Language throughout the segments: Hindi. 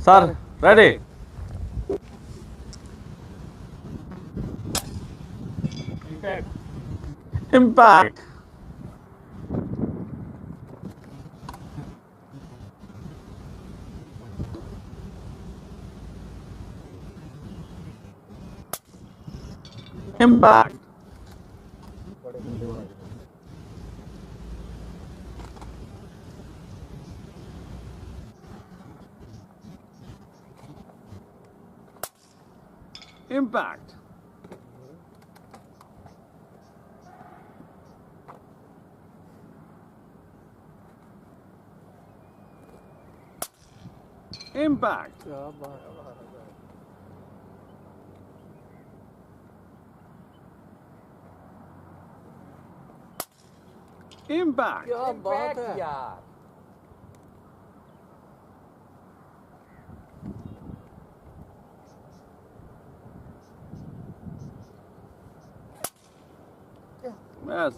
Sir, ready? Impact. Impact. Impact. Impact. Impact. क्या बात है यार Yes.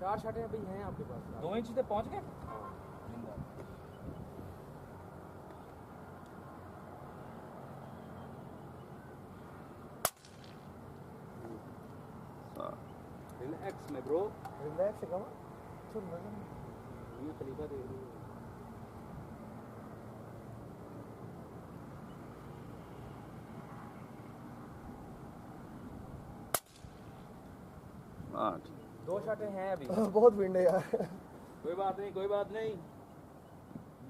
4 शॉटें अभी हैं आपके पास 2 इंच से पहुंच गए रिलैक्स में ब्रो रिलैक्स है सुन ये खलीफा दे Right. 2 शॉटें हैं अभी बहुत विंड है यार कोई बात नहीं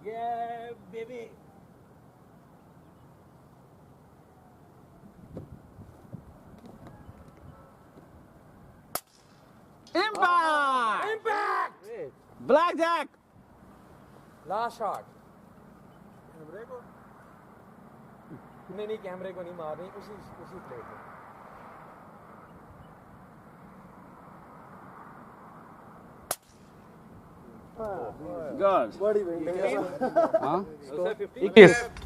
ये baby Impact. Blackjack. Last shot कैमरे को नहीं कैमरे को नहीं मारनी उसी प्लेट में Good. बड़ी विंड है Huh? 50